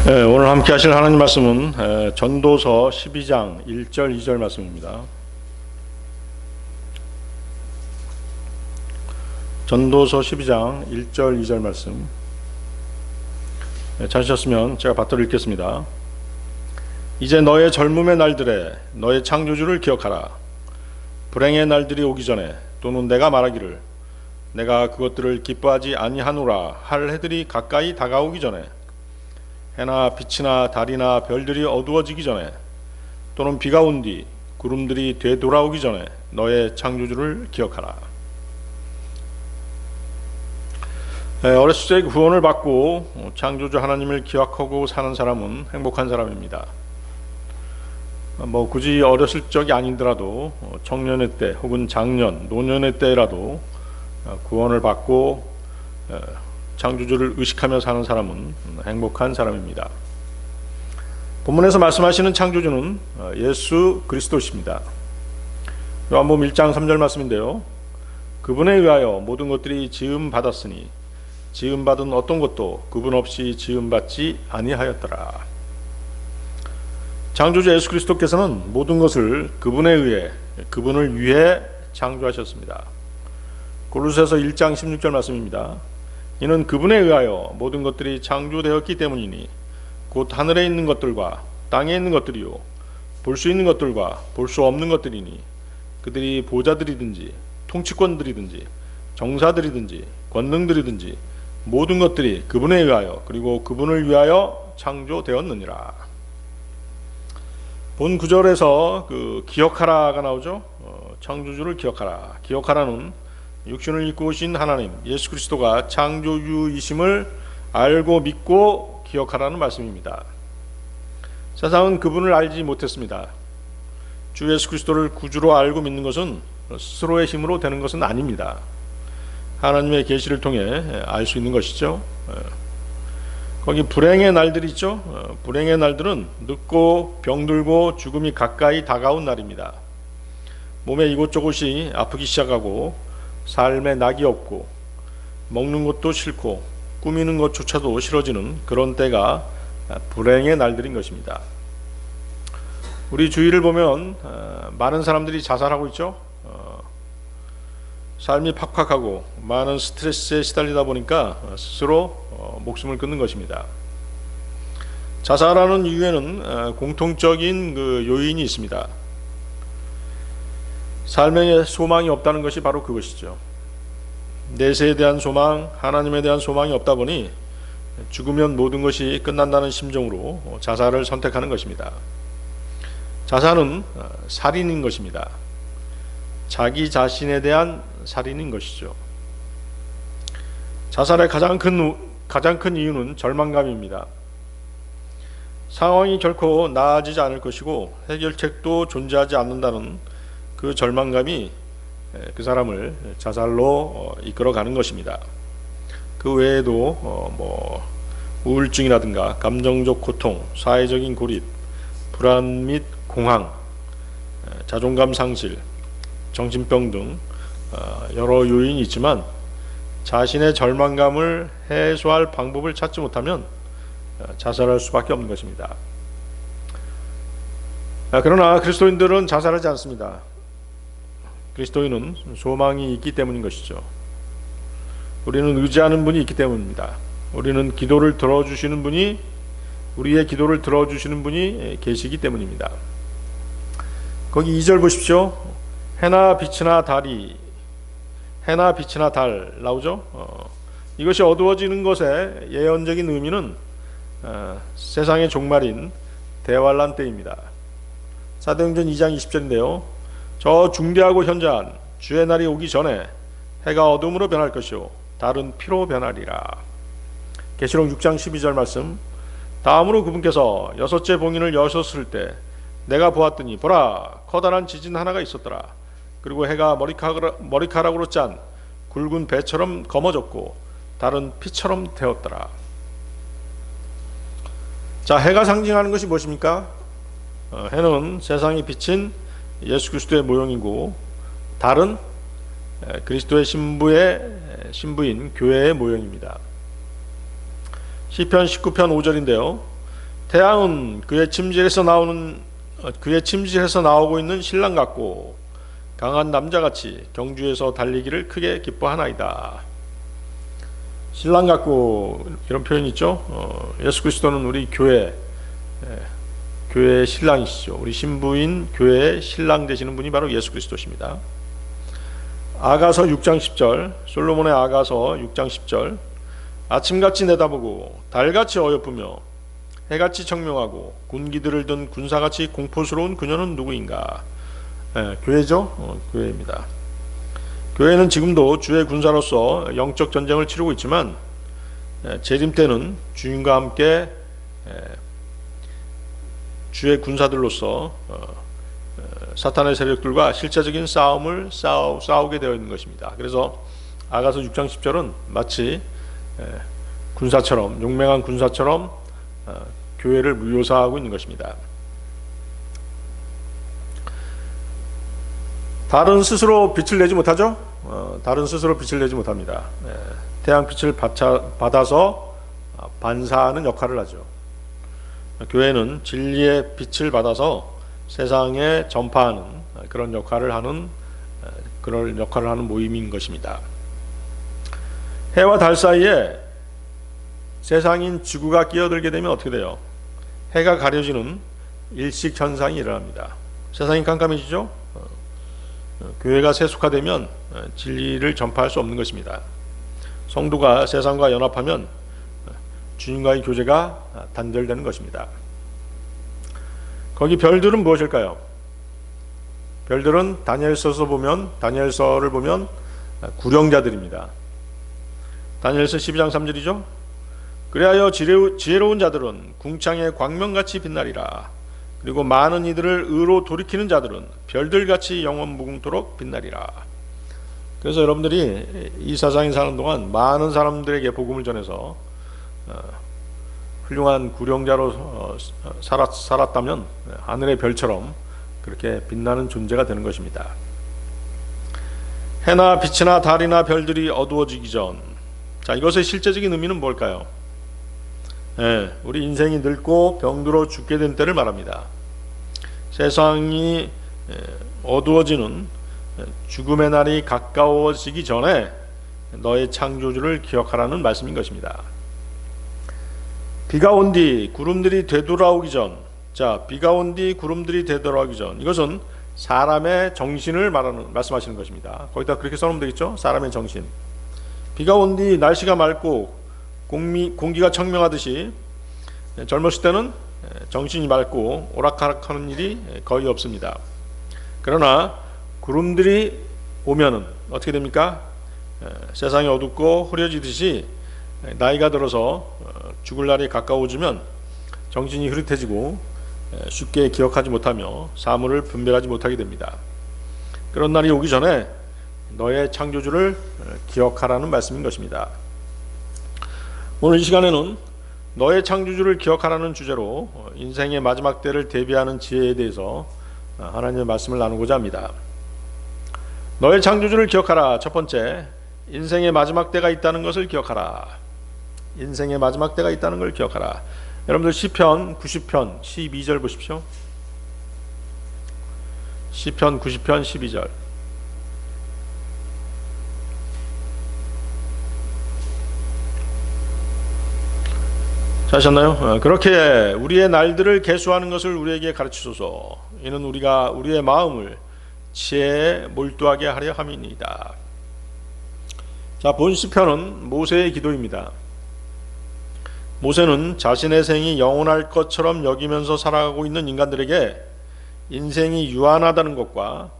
오늘 함께 하실 하나님 말씀은 전도서 12장 1절 2절 말씀입니다. 전도서 12장 1절 2절 말씀. 찾으셨으면 제가 받들어 읽겠습니다. 이제 너의 젊음의 날들에 너의 창조주를 기억하라. 불행의 날들이 오기 전에 또는 내가 말하기를 내가 그것들을 기뻐하지 아니하노라 할 해들이 가까이 다가오기 전에, 해나 빛이나 달이나 별들이 어두워지기 전에, 또는 비가 온 뒤 구름들이 되돌아오기 전에 너의 창조주를 기억하라. 어렸을 때 구원을 받고 창조주 하나님을 기억하고 사는 사람은 행복한 사람입니다. 굳이 어렸을 적이 아니더라도 청년의 때 혹은 장년, 노년의 때라도 구원을 받고 창조주를 의식하며 사는 사람은 행복한 사람입니다. 본문에서 말씀하시는 창조주는 예수 그리스도십니다. 요한복음 1장 3절 말씀인데요. 그분에 의하여 모든 것들이 지음 받았으니 지음 받은 어떤 것도 그분 없이 지음 받지 아니하였더라. 창조주 예수 그리스도께서는 모든 것을 그분에 의해, 그분을 위해 창조하셨습니다. 고린도서 1장 16절 말씀입니다. 이는 그분에 의하여 모든 것들이 창조되었기 때문이니 곧 하늘에 있는 것들과 땅에 있는 것들이요 볼 수 있는 것들과 볼 수 없는 것들이니 그들이 보좌들이든지 통치권들이든지 정사들이든지 권능들이든지 모든 것들이 그분에 의하여 그리고 그분을 위하여 창조되었느니라. 본 구절에서 기억하라가 나오죠. 창조주를 기억하라. 기억하라는 육신을 입고 오신 하나님 예수 그리스도가 창조주이심을 알고 믿고 기억하라는 말씀입니다. 세상은 그분을 알지 못했습니다. 주 예수 그리스도를 구주로 알고 믿는 것은 스스로의 힘으로 되는 것은 아닙니다. 하나님의 계시를 통해 알 수 있는 것이죠. 거기 불행의 날들이 있죠. 불행의 날들은 늙고 병들고 죽음이 가까이 다가온 날입니다. 몸의 이곳저곳이 아프기 시작하고 삶에 낙이 없고 먹는 것도 싫고 꾸미는 것조차도 싫어지는 그런 때가 불행의 날들인 것입니다. 우리 주위를 보면 많은 사람들이 자살하고 있죠. 삶이 팍팍하고 많은 스트레스에 시달리다 보니까 스스로 목숨을 끊는 것입니다. 자살하는 이유에는 공통적인 요인이 있습니다. 삶에 소망이 없다는 것이 바로 그것이죠. 내세에 대한 소망, 하나님에 대한 소망이 없다 보니 죽으면 모든 것이 끝난다는 심정으로 자살을 선택하는 것입니다. 자살은 살인인 것입니다. 자기 자신에 대한 살인인 것이죠. 자살의 가장 큰 이유는 절망감입니다. 상황이 결코 나아지지 않을 것이고 해결책도 존재하지 않는다는 그 절망감이 그 사람을 자살로 이끌어가는 것입니다. 그 외에도 우울증이라든가 감정적 고통, 사회적인 고립, 불안 및 공황, 자존감 상실, 정신병 등 여러 요인이 있지만 자신의 절망감을 해소할 방법을 찾지 못하면 자살할 수밖에 없는 것입니다. 그러나 그리스도인들은 자살하지 않습니다. 그리스도인은 소망이 있기 때문인 것이죠. 우리는 의지하는 분이 있기 때문입니다. 우리는 기도를 들어주시는 분이, 우리의 기도를 들어주시는 분이 계시기 때문입니다. 거기 2절 보십시오. 해나 빛이나 달 나오죠. 이것이 어두워지는 것의 예언적인 의미는 세상의 종말인 대환란 때입니다. 사도행전 2장 20절인데요. 저 중대하고 현저한 주의 날이 오기 전에 해가 어둠으로 변할 것이요 달은 피로 변하리라. 계시록 6장 12절 말씀. 다음으로 그분께서 여섯째 봉인을 여셨을 때 내가 보았더니 보라 커다란 지진 하나가 있었더라. 그리고 해가 머리카락으로 짠 굵은 배처럼 검어졌고 달은 피처럼 되었더라. 자, 해가 상징하는 것이 무엇입니까? 해는 세상에 비친 예수 그리스도의 모형이고 달은 그리스도의 신부인 교회의 모형입니다. 시편 19편 5절인데요. 태양은 그의 침실에서 나오고 있는 신랑 같고 강한 남자같이 경주에서 달리기를 크게 기뻐하나이다. 신랑 같고 이런 표현이 있죠. 예수 그리스도는 우리 교회의 신랑이시죠. 우리 신부인 교회의 신랑 되시는 분이 바로 예수 그리스도십니다. 아가서 6장 10절, 솔로몬의 아가서 6장 10절, 아침같이 내다보고 달같이 어여쁘며 해같이 청명하고 군기들을 든 군사같이 공포스러운 그녀는 누구인가? 교회죠. 교회입니다. 교회는 지금도 주의 군사로서 영적 전쟁을 치르고 있지만 재림 때는 주님과 함께 주의 군사들로서 사탄의 세력들과 실제적인 싸움을 싸우게 되어 있는 것입니다. 그래서 아가서 6장 10절은 마치 군사처럼, 용맹한 군사처럼 교회를 묘사하고 있는 것입니다. 달은 스스로 빛을 내지 못하죠. 달은 스스로 빛을 내지 못합니다. 태양빛을 받아서 반사하는 역할을 하죠. 교회는 진리의 빛을 받아서 세상에 전파하는 그런 역할을 하는 모임인 것입니다. 해와 달 사이에 세상인 지구가 끼어들게 되면 어떻게 돼요? 해가 가려지는 일식 현상이 일어납니다. 세상이 깜깜해지죠? 교회가 세속화되면 진리를 전파할 수 없는 것입니다. 성도가 세상과 연합하면 주님과의 교제가 단절되는 것입니다. 거기 별들은 무엇일까요? 별들은 다니엘서를 보면 구령자들입니다. 다니엘서 12장 3절이죠. 그리하여 지혜로운 자들은 궁창의 광명같이 빛나리라. 그리고 많은 이들을 의로 돌이키는 자들은 별들같이 영원 무궁토록 빛나리라. 그래서 여러분들이 이 세상에 사는 동안 많은 사람들에게 복음을 전해서 훌륭한 구령자로 살았다면 하늘의 별처럼 그렇게 빛나는 존재가 되는 것입니다. 해나 빛이나 달이나 별들이 어두워지기 전, 자, 이것의 실제적인 의미는 뭘까요? 우리 인생이 늙고 병들어 죽게 된 때를 말합니다. 세상이 어두워지는 죽음의 날이 가까워지기 전에 너의 창조주를 기억하라는 말씀인 것입니다. 비가 온 뒤 구름들이 되돌아오기 전, 자, 비가 온 뒤 구름들이 되돌아오기 전, 이것은 사람의 정신을 말씀하시는 것입니다. 거기다 그렇게 써놓으면 되겠죠? 사람의 정신. 비가 온 뒤 날씨가 맑고 공기가 청명하듯이 젊었을 때는 정신이 맑고 오락가락하는 일이 거의 없습니다. 그러나 구름들이 오면은 어떻게 됩니까? 세상이 어둡고 흐려지듯이 나이가 들어서 죽을 날이 가까워지면 정신이 흐릿해지고 쉽게 기억하지 못하며 사물을 분별하지 못하게 됩니다. 그런 날이 오기 전에 너의 창조주를 기억하라는 말씀인 것입니다. 오늘 이 시간에는 너의 창조주를 기억하라는 주제로 인생의 마지막 때를 대비하는 지혜에 대해서 하나님의 말씀을 나누고자 합니다. 너의 창조주를 기억하라. 첫 번째, 인생의 마지막 때가 있다는 것을 기억하라. 인생의 마지막 때가 있다는 걸 기억하라. 여러분들 시편 90편 12절 보십시오. 시편 90편 12절. 하셨나요? 그렇게 우리의 날들을 계수하는 것을 우리에게 가르치소서. 이는 우리가 우리의 마음을 지혜에 몰두하게 하려 함이니이다. 자, 본 시편은 모세의 기도입니다. 모세는 자신의 생이 영원할 것처럼 여기면서 살아가고 있는 인간들에게 인생이 유한하다는 것과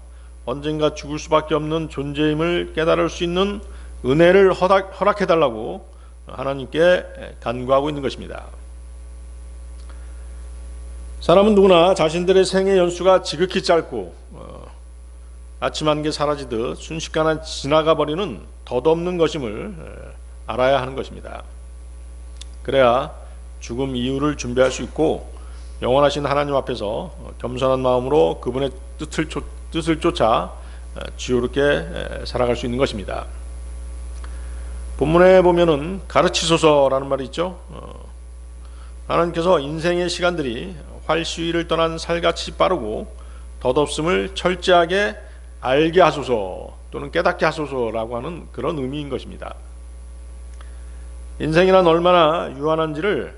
언젠가 죽을 수밖에 없는 존재임을 깨달을 수 있는 은혜를 허락해달라고 하나님께 간구하고 있는 것입니다. 사람은 누구나 자신들의 생의 연수가 지극히 짧고 아침 한 개 사라지듯 순식간에 지나가 버리는 덧없는 것임을 알아야 하는 것입니다. 그래야 죽음 이후를 준비할 수 있고 영원하신 하나님 앞에서 겸손한 마음으로 그분의 뜻을 쫓아 지혜롭게 살아갈 수 있는 것입니다. 본문에 보면은 가르치소서라는 말이 있죠. 하나님께서 인생의 시간들이 활시위를 떠난 살같이 빠르고 덧없음을 철저하게 알게 하소서 또는 깨닫게 하소서라고 하는 그런 의미인 것입니다. 인생이란 얼마나 유한한지를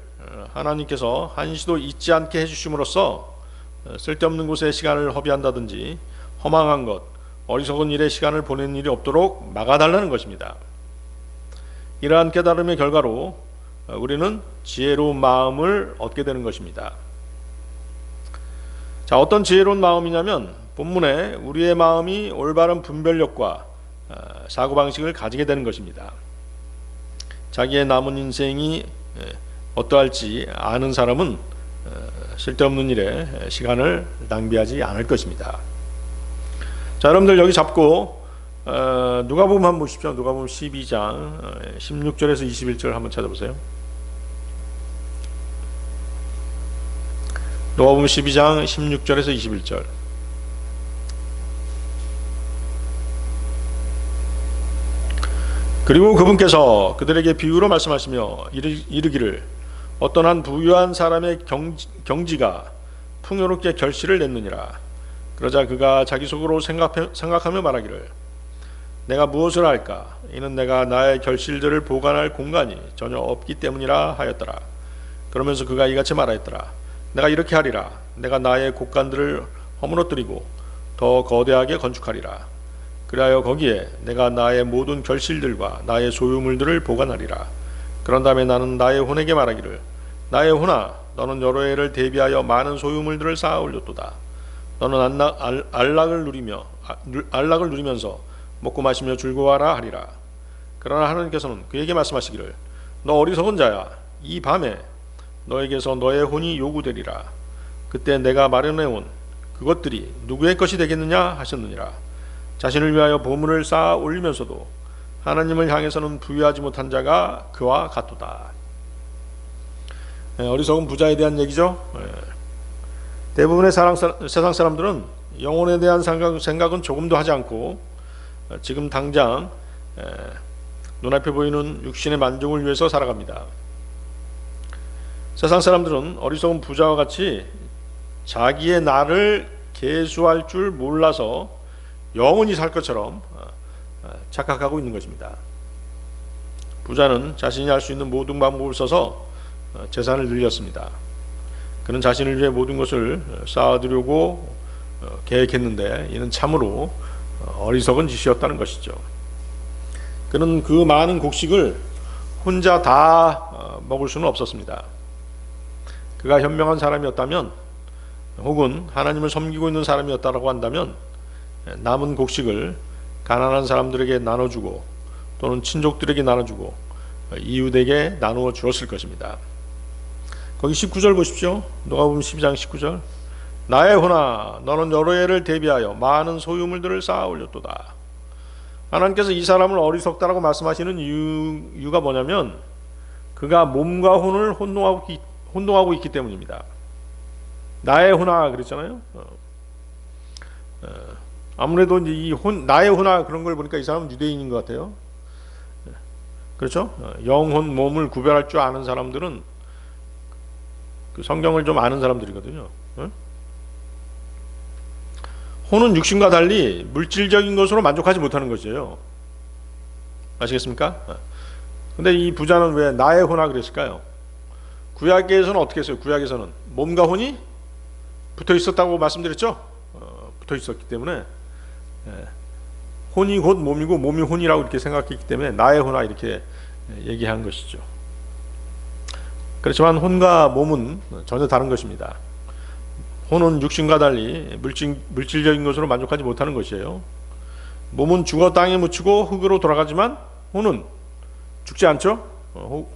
하나님께서 한시도 잊지 않게 해주심으로써 쓸데없는 곳에 시간을 허비한다든지 허망한 것, 어리석은 일에 시간을 보내는 일이 없도록 막아달라는 것입니다. 이러한 깨달음의 결과로 우리는 지혜로운 마음을 얻게 되는 것입니다. 자, 어떤 지혜로운 마음이냐면 본문에 우리의 마음이 올바른 분별력과 사고방식을 가지게 되는 것입니다. 자기의 남은 인생이 어떠할지 아는 사람은 쓸데없는 일에 시간을 낭비하지 않을 것입니다. 자, 여러분들 여기 잡고 누가복음 한번 보십시오. 누가복음 12장 16절에서 21절 한번 찾아보세요. 누가복음 12장 16절에서 21절. 그리고 그분께서 그들에게 비유로 말씀하시며 이르기를 어떤 한 부유한 사람의 경지가 풍요롭게 결실을 냈느니라. 그러자 그가 자기 속으로 생각하며 말하기를 내가 무엇을 할까? 이는 내가 나의 결실들을 보관할 공간이 전혀 없기 때문이라 하였더라. 그러면서 그가 이같이 말하였더라. 내가 이렇게 하리라. 내가 나의 곳간들을 허물어뜨리고 더 거대하게 건축하리라. 그리하여 거기에 내가 나의 모든 결실들과 나의 소유물들을 보관하리라. 그런 다음에 나는 나의 혼에게 말하기를 나의 혼아, 너는 여러 해를 대비하여 많은 소유물들을 쌓아 올렸도다. 너는 안락을 누리면서 먹고 마시며 즐거워하라 하리라. 그러나 하나님께서는 그에게 말씀하시기를 너 어리석은 자야, 이 밤에 너에게서 너의 혼이 요구되리라. 그때 내가 마련해온 그것들이 누구의 것이 되겠느냐 하셨느니라. 자신을 위하여 보물을 쌓아 올리면서도 하나님을 향해서는 부유하지 못한 자가 그와 같도다. 어리석은 부자에 대한 얘기죠. 대부분의 세상 사람들은 영혼에 대한 생각은 조금도 하지 않고 지금 당장 눈앞에 보이는 육신의 만족을 위해서 살아갑니다. 세상 사람들은 어리석은 부자와 같이 자기의 날을 계수할 줄 몰라서 영원히 살 것처럼 착각하고 있는 것입니다. 부자는 자신이 할 수 있는 모든 방법을 써서 재산을 늘렸습니다. 그는 자신을 위해 모든 것을 쌓아두려고 계획했는데 이는 참으로 어리석은 짓이었다는 것이죠. 그는 그 많은 곡식을 혼자 다 먹을 수는 없었습니다. 그가 현명한 사람이었다면 혹은 하나님을 섬기고 있는 사람이었다고 한다면 남은 곡식을 가난한 사람들에게 나눠주고 또는 친족들에게 나눠주고 이웃에게 나누어 주었을 것입니다. 거기 19절 보십시오. 누가복음 12장 19절. 나의 혼아, 너는 여러 해를 대비하여 많은 소유물들을 쌓아 올렸도다. 하나님께서 이 사람을 어리석다라고 말씀하시는 이유가 뭐냐면 그가 몸과 혼을 혼동하고 있기 때문입니다. 나의 혼아 그랬잖아요. 아무래도 이제 나의 혼아 그런 걸 보니까 이 사람은 유대인인 것 같아요. 그렇죠? 영혼, 몸을 구별할 줄 아는 사람들은 그 성경을 좀 아는 사람들이거든요. 혼은 육신과 달리 물질적인 것으로 만족하지 못하는 것이에요. 아시겠습니까? 근데 이 부자는 왜 나의 혼아 그랬을까요? 구약에서는 어떻게 했어요? 구약에서는 몸과 혼이 붙어 있었다고 말씀드렸죠? 붙어 있었기 때문에 혼이 곧 몸이고 몸이 혼이라고 이렇게 생각했기 때문에 나의 혼아 이렇게 얘기한 것이죠. 그렇지만 혼과 몸은 전혀 다른 것입니다. 혼은 육신과 달리 물질적인 것으로 만족하지 못하는 것이에요. 몸은 죽어 땅에 묻히고 흙으로 돌아가지만 혼은 죽지 않죠.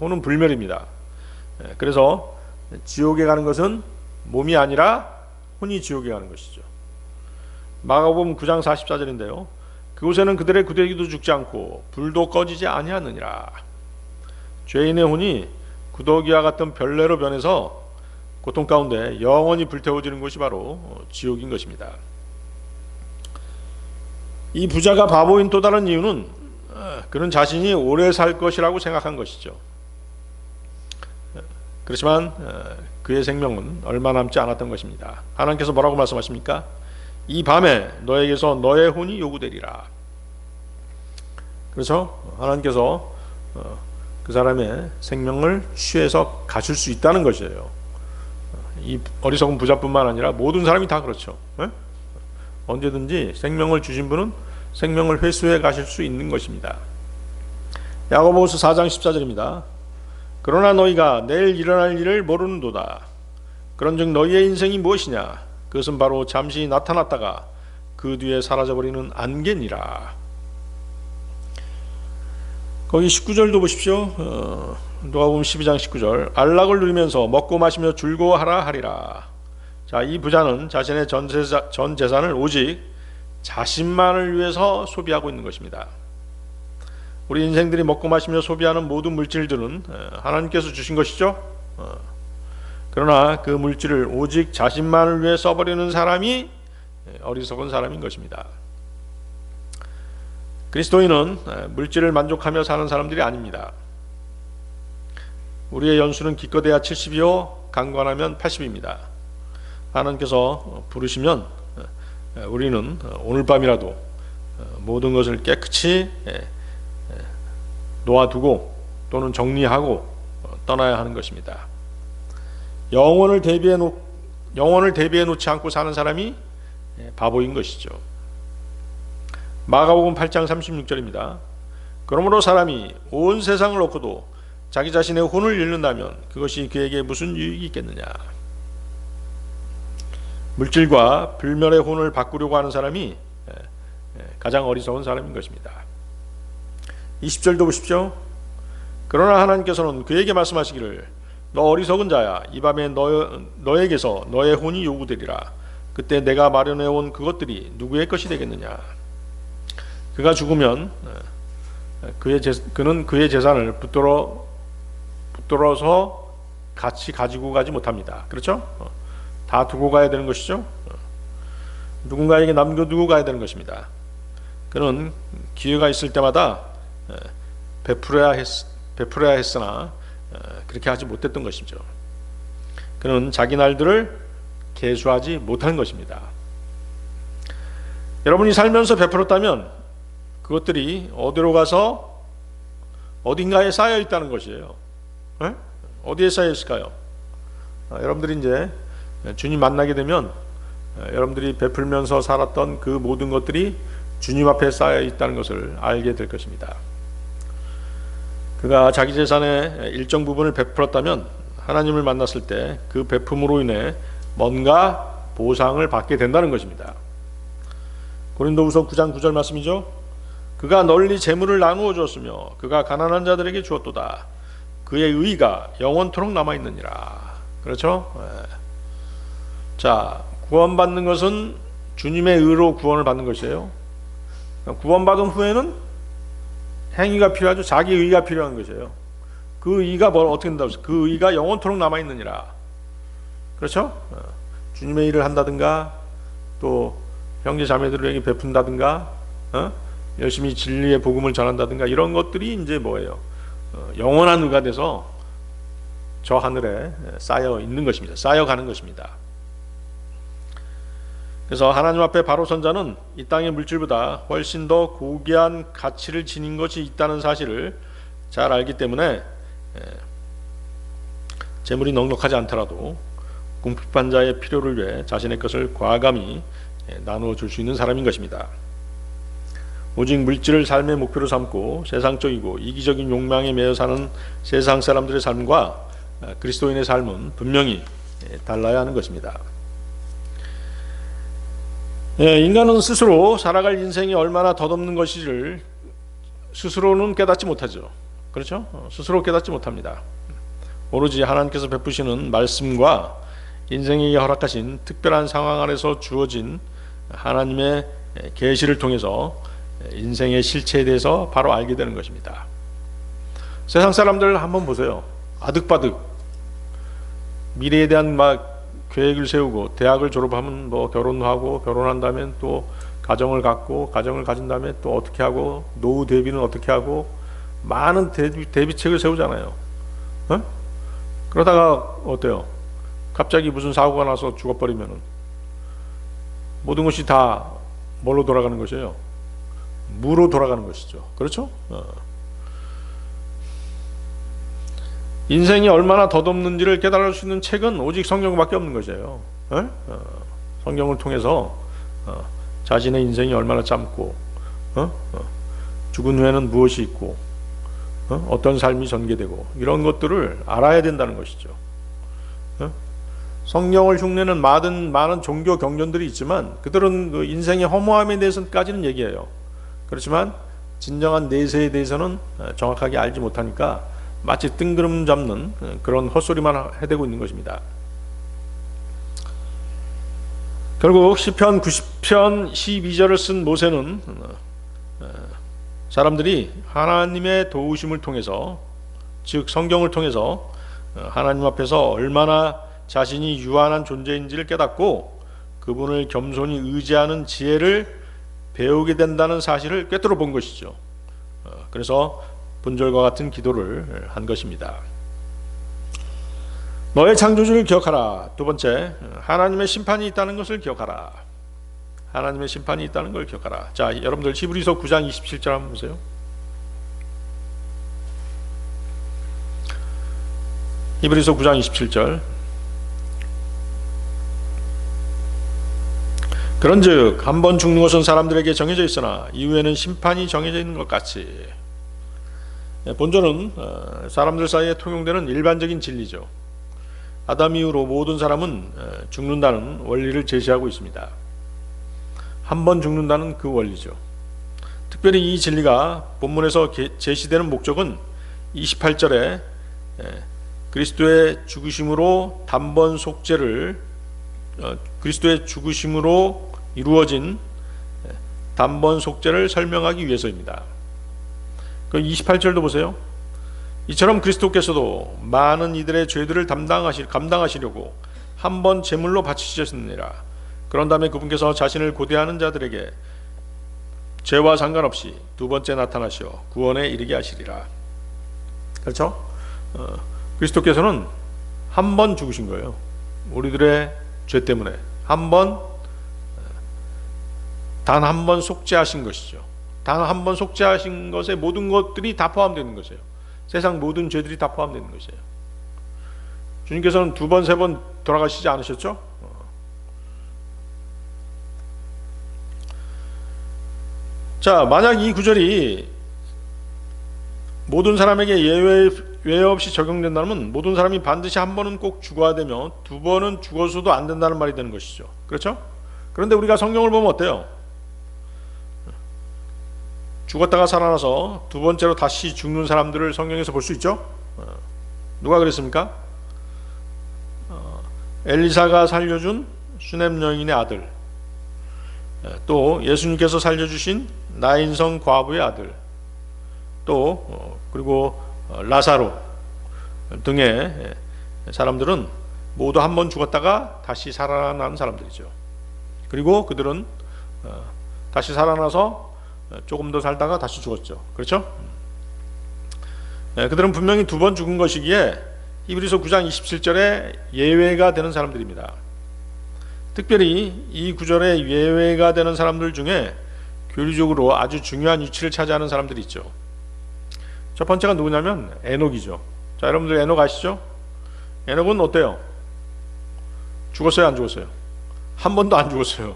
혼은 불멸입니다. 그래서 지옥에 가는 것은 몸이 아니라 혼이 지옥에 가는 것이죠. 마가복음 9장 44절인데요. 그곳에는 그들의 구더기도 죽지 않고 불도 꺼지지 아니하느니라. 죄인의 혼이 구더기와 같은 별내로 변해서 고통 가운데 영원히 불태워지는 곳이 바로 지옥인 것입니다. 이 부자가 바보인 또 다른 이유는 그는 자신이 오래 살 것이라고 생각한 것이죠. 그렇지만 그의 생명은 얼마 남지 않았던 것입니다. 하나님께서 뭐라고 말씀하십니까? 이 밤에 너에게서 너의 혼이 요구되리라. 그렇죠? 하나님께서 그 사람의 생명을 취해서 가실 수 있다는 것이에요. 이 어리석은 부자뿐만 아니라 모든 사람이 다 그렇죠. 언제든지 생명을 주신 분은 생명을 회수해 가실 수 있는 것입니다. 야고보서 4장 14절입니다. 그러나 너희가 내일 일어날 일을 모르는도다. 그런즉 너희의 인생이 무엇이냐? 그것은 바로 잠시 나타났다가 그 뒤에 사라져버리는 안개니라. 거기 19절도 보십시오. 누가복음 12장 19절. 안락을 누리면서 먹고 마시며 즐거워하라 하리라. 자, 이 부자는 자신의 전 재산을 오직 자신만을 위해서 소비하고 있는 것입니다. 우리 인생들이 먹고 마시며 소비하는 모든 물질들은 하나님께서 주신 것이죠. 그러나 그 물질을 오직 자신만을 위해 써버리는 사람이 어리석은 사람인 것입니다. 그리스도인은 물질을 만족하며 사는 사람들이 아닙니다. 우리의 연수는 기껏해야 70이요 강건하면 80입니다. 하나님께서 부르시면 우리는 오늘 밤이라도 모든 것을 깨끗이 놓아두고 또는 정리하고 떠나야 하는 것입니다. 영혼을 대비해 놓지 않고 사는 사람이 바보인 것이죠. 마가복음 8장 36절입니다. 그러므로 사람이 온 세상을 얻고도 자기 자신의 혼을 잃는다면 그것이 그에게 무슨 유익이 있겠느냐. 물질과 불멸의 혼을 바꾸려고 하는 사람이 가장 어리석은 사람인 것입니다. 20절도 보십시오. 그러나 하나님께서는 그에게 말씀하시기를 너 어리석은 자야, 이 밤에 너에게서 너의 혼이 요구되리라. 그때 내가 마련해온 그것들이 누구의 것이 되겠느냐. 그가 죽으면 그는 그의 재산을 붙들어서 같이 가지고 가지 못합니다. 그렇죠? 다 두고 가야 되는 것이죠. 누군가에게 남겨두고 가야 되는 것입니다. 그는 기회가 있을 때마다 베풀어야 했으나 그렇게 하지 못했던 것이죠. 그는 자기 날들을 계수하지 못한 것입니다. 여러분이 살면서 베풀었다면 그것들이 어디로 가서 어딘가에 쌓여 있다는 것이에요. 어디에 쌓여 있을까요? 여러분들이 이제 주님 만나게 되면 여러분들이 베풀면서 살았던 그 모든 것들이 주님 앞에 쌓여 있다는 것을 알게 될 것입니다. 그가 자기 재산의 일정 부분을 베풀었다면 하나님을 만났을 때 그 베품으로 인해 뭔가 보상을 받게 된다는 것입니다. 고린도후서 9장 9절 말씀이죠. 그가 널리 재물을 나누어 주었으며 그가 가난한 자들에게 주었도다. 그의 의가 영원토록 남아있느니라. 그렇죠? 자, 구원받는 것은 주님의 의로 구원을 받는 것이에요. 구원받은 후에는 행위가 필요하죠. 자기 의가 필요한 것이에요. 그 의가 어떻게 된다고 했어요? 그 의가 영원토록 남아있느니라. 그렇죠? 주님의 일을 한다든가 또 형제 자매들에게 베푼다든가 열심히 진리의 복음을 전한다든가 이런 것들이 이제 뭐예요? 영원한 의가 돼서 저 하늘에 쌓여 있는 것입니다. 쌓여가는 것입니다. 그래서 하나님 앞에 바로 선 자는 이 땅의 물질보다 훨씬 더 고귀한 가치를 지닌 것이 있다는 사실을 잘 알기 때문에 재물이 넉넉하지 않더라도 궁핍한 자의 필요를 위해 자신의 것을 과감히 나누어 줄 수 있는 사람인 것입니다. 오직 물질을 삶의 목표로 삼고 세상적이고 이기적인 욕망에 매여 사는 세상 사람들의 삶과 그리스도인의 삶은 분명히 달라야 하는 것입니다. 인간은 스스로 살아갈 인생이 얼마나 덧없는 것인지를 스스로는 깨닫지 못하죠. 그렇죠? 스스로 깨닫지 못합니다. 오로지 하나님께서 베푸시는 말씀과 인생에게 허락하신 특별한 상황 안에서 주어진 하나님의 계시를 통해서 인생의 실체에 대해서 바로 알게 되는 것입니다. 세상 사람들 한번 보세요. 아득바득 미래에 대한 막 계획을 세우고 대학을 졸업하면 뭐 결혼하고 결혼한 다음에 또 가정을 갖고 가정을 가진 다음에 또 어떻게 하고 노후 대비는 어떻게 하고 많은 대비책을 세우잖아요. 그러다가 어때요? 갑자기 무슨 사고가 나서 죽어버리면은 모든 것이 다 뭘로 돌아가는 것이에요? 무로 돌아가는 것이죠. 그렇죠? 인생이 얼마나 덧없는지를 깨달을 수 있는 책은 오직 성경밖에 없는 것이에요. 성경을 통해서 자신의 인생이 얼마나 짧고 죽은 후에는 무엇이 있고 어떤 삶이 전개되고 이런 것들을 알아야 된다는 것이죠. 성경을 흉내는 많은 종교 경전들이 있지만 그들은 그 인생의 허무함에 대해서까지는 얘기해요. 그렇지만 진정한 내세에 대해서는 정확하게 알지 못하니까 마치 뜬구름 잡는 그런 헛소리만 해대고 있는 것입니다. 결국 시편 90편 12절을 쓴 모세는 사람들이 하나님의 도우심을 통해서, 즉 성경을 통해서 하나님 앞에서 얼마나 자신이 유한한 존재인지를 깨닫고 그분을 겸손히 의지하는 지혜를 배우게 된다는 사실을 꿰뚫어 본 것이죠. 그래서 본절과 같은 기도를 한 것입니다. 너의 창조주를 기억하라. 두 번째, 하나님의 심판이 있다는 것을 기억하라. 하나님의 심판이 있다는 걸 기억하라. 자, 여러분들 히브리서 9장 27절 한번 보세요. 히브리서 9장 27절. 그런즉 한 번 죽는 것은 사람들에게 정해져 있으나 이후에는 심판이 정해져 있는 것 같이. 본절은 사람들 사이에 통용되는 일반적인 진리죠. 아담 이후로 모든 사람은 죽는다는 원리를 제시하고 있습니다. 한 번 죽는다는 그 원리죠. 특별히 이 진리가 본문에서 제시되는 목적은 28절에 그리스도의 죽으심으로 단번 속죄를, 그리스도의 죽으심으로 이루어진 단번 속죄를 설명하기 위해서입니다. 그 28절도 보세요. 이처럼 그리스도께서도 많은 이들의 죄들을 감당하시려고 한 번 제물로 바치셨느니라. 그런 다음에 그분께서 자신을 고대하는 자들에게 죄와 상관없이 두 번째 나타나시어 구원에 이르게 하시리라. 그렇죠? 그리스도께서는 한 번 죽으신 거예요. 우리들의 죄 때문에 단 한 번 속죄하신 것이죠. 단 한 번 속죄하신 것에 모든 것들이 다 포함되는 것이에요. 세상 모든 죄들이 다 포함되는 것이에요. 주님께서는 두 번, 세 번 돌아가시지 않으셨죠? 자, 만약 이 구절이 모든 사람에게 예외 없이 적용된다면 모든 사람이 반드시 한 번은 꼭 죽어야 되며 두 번은 죽어서도 안 된다는 말이 되는 것이죠. 그렇죠? 그런데 우리가 성경을 보면 어때요? 죽었다가 살아나서 두 번째로 다시 죽는 사람들을 성경에서 볼 수 있죠? 누가 그랬습니까? 엘리사가 살려준 슈넴 여인의 아들, 또 예수님께서 살려주신 나인성 과부의 아들, 또 그리고 라사로 등의 사람들은 모두 한 번 죽었다가 다시 살아난 사람들이죠. 그리고 그들은 다시 살아나서 조금 더 살다가 다시 죽었죠. 그렇죠? 그들은 분명히 두 번 죽은 것이기에 히브리서 9장 27절에 예외가 되는 사람들입니다. 특별히 이 구절에 예외가 되는 사람들 중에 교리적으로 아주 중요한 위치를 차지하는 사람들이 있죠. 첫 번째가 누구냐면 에녹이죠. 자, 여러분들 에녹 아시죠? 에녹은 어때요? 죽었어요, 안 죽었어요? 한 번도 안 죽었어요.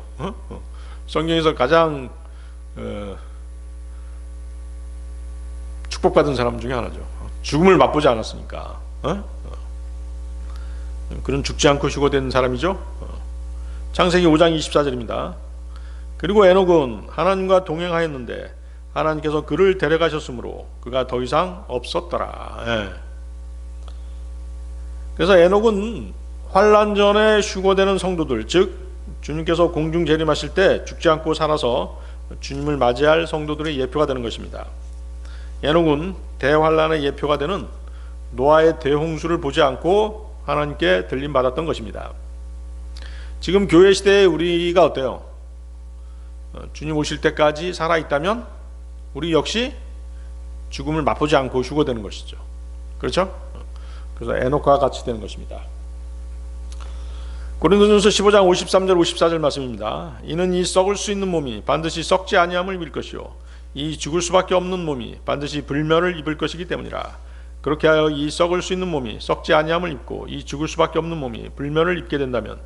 성경에서 가장 축복받은 사람 중에 하나죠. 죽음을 맛보지 않았으니까. 그는 죽지 않고 휴거된 사람이죠. 창세기 5장 24절입니다. 그리고 에녹은 하나님과 동행하였는데 하나님께서 그를 데려가셨으므로 그가 더 이상 없었더라. 그래서 에녹은 환난 전에 휴거되는 성도들, 즉 주님께서 공중 재림하실 때 죽지 않고 살아서 주님을 맞이할 성도들의 예표가 되는 것입니다. 에녹은 대환란의 예표가 되는 노아의 대홍수를 보지 않고 하나님께 들림받았던 것입니다. 지금 교회 시대에 우리가 어때요? 주님 오실 때까지 살아있다면 우리 역시 죽음을 맛보지 않고 휴거되는 것이죠. 그렇죠? 그래서 에녹과 같이 되는 것입니다. 고린도전서 15장 53절 54절 말씀입니다. 이는 이 썩을 수 있는 몸이 반드시 썩지 아니함을 입을 것이요 이 죽을 수밖에 없는 몸이 반드시 불멸을 입을 것이기 때문이라. 그렇게 하여 이 썩을 수 있는 몸이 썩지 아니함을 입고 이 죽을 수밖에 없는 몸이 불멸을 입게 된다면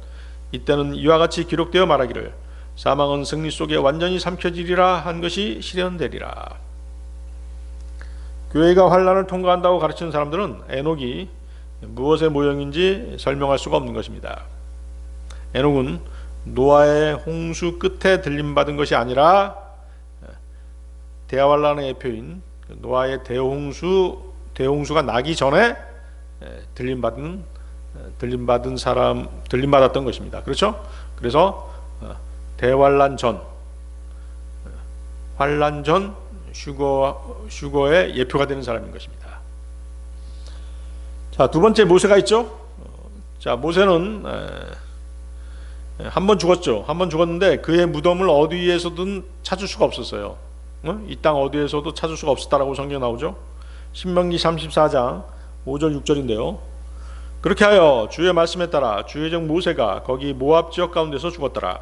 이때는 이와 같이 기록되어 말하기를 사망은 승리 속에 완전히 삼켜지리라 한 것이 실현되리라. 교회가 환난을 통과한다고 가르치는 사람들은 에녹이 무엇의 모형인지 설명할 수가 없는 것입니다. 에녹은 노아의 홍수 끝에 들림받은 것이 아니라 대환란의 예표인 노아의 대홍수가 나기 전에 들림받았던 것입니다. 그렇죠? 그래서 대환란 전, 환란 전 휴거의 예표가 되는 사람인 것입니다. 자, 두 번째 모세가 있죠. 자, 모세는 한 번 죽었죠. 한 번 죽었는데 그의 무덤을 어디에서든 찾을 수가 없었어요. 이 땅 어디에서도 찾을 수가 없었다라고 성경에 나오죠. 신명기 34장 5절 6절인데요. 그렇게 하여 주의 말씀에 따라 주의 종 모세가 거기 모압 지역 가운데서 죽었더라.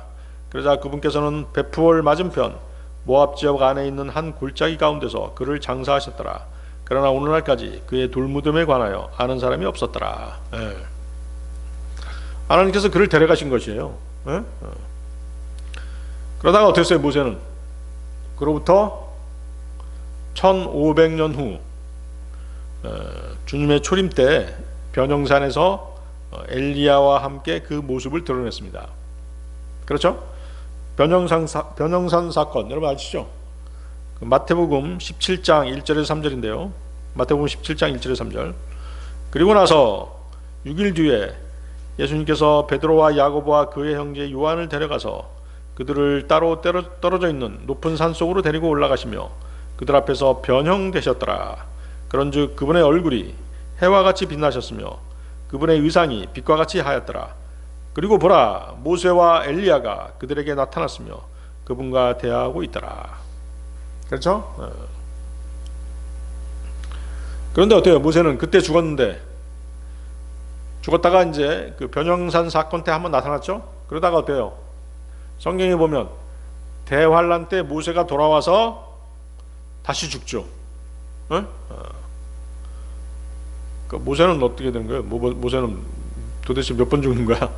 그러자 그분께서는 베푸올 맞은편 모압 지역 안에 있는 한 골짜기 가운데서 그를 장사하셨더라. 그러나 오늘날까지 그의 돌무덤에 관하여 아는 사람이 없었더라. 하나님께서 그를 데려가신 것이에요. 그러다가 어땠어요? 모세는 그로부터 1500년 후 주님의 초림 때 변형산에서 엘리야와 함께 그 모습을 드러냈습니다. 그렇죠? 변형산 사건 여러분 아시죠? 마태복음 17장 1절에서 3절인데요. 마태복음 17장 1절에서 3절. 그리고 나서 6일 뒤에 예수님께서 베드로와 야고보와 그의 형제 요한을 데려가서 그들을 따로 떨어져 있는 높은 산 속으로 데리고 올라가시며 그들 앞에서 변형되셨더라. 그런즉 그분의 얼굴이 해와 같이 빛나셨으며 그분의 의상이 빛과 같이 하였더라. 그리고 보라, 모세와 엘리야가 그들에게 나타났으며 그분과 대화하고 있더라. 그렇죠? 그런데 어때요? 모세는 그때 죽었다가 이제 그 변형산 사건 때 한번 나타났죠? 그러다가 어때요? 성경에 보면 대환란 때 모세가 돌아와서 다시 죽죠. 그 모세는 어떻게 되는 거예요? 모세는 도대체 몇 번 죽는 거야?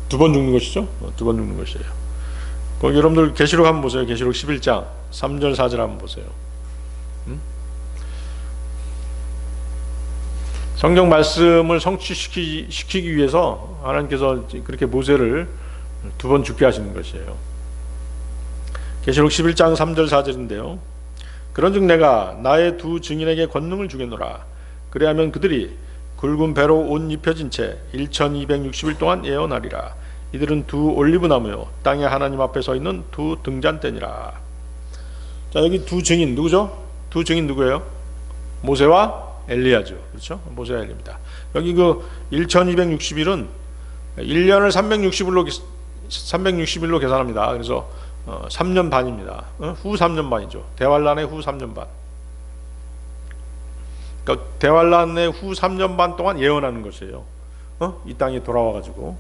두 번 죽는 것이죠? 두 번 죽는 것이에요. 거기 여러분들 계시록 한번 보세요. 계시록 11장 3절 4절 한번 보세요. 성경 말씀을 성취시키기 위해서 하나님께서 그렇게 모세를 두 번 죽게 하시는 것이에요. 계시록 11장 3절 4절인데요. 그런즉 내가 나의 두 증인에게 권능을 주겠노라. 그리하면 그들이 굵은 배로 옷 입혀진 채 1260일 동안 예언하리라. 이들은 두 올리브 나무요 땅에 하나님 앞에 서 있는 두 등잔대니라. 자, 여기 두 증인 누구죠? 두 증인 누구예요? 모세와 엘리야죠. 그렇죠? 모세와 엘리입니다. 여기 그 1260일은 1년을 360일로 계산합니다. 그래서 3년 반입니다. 후 3년 반이죠. 대환란의 후 3년 반. 그러니까 대환란의 후 3년 반 동안 예언하는 것이에요. 이 땅에 돌아와 가지고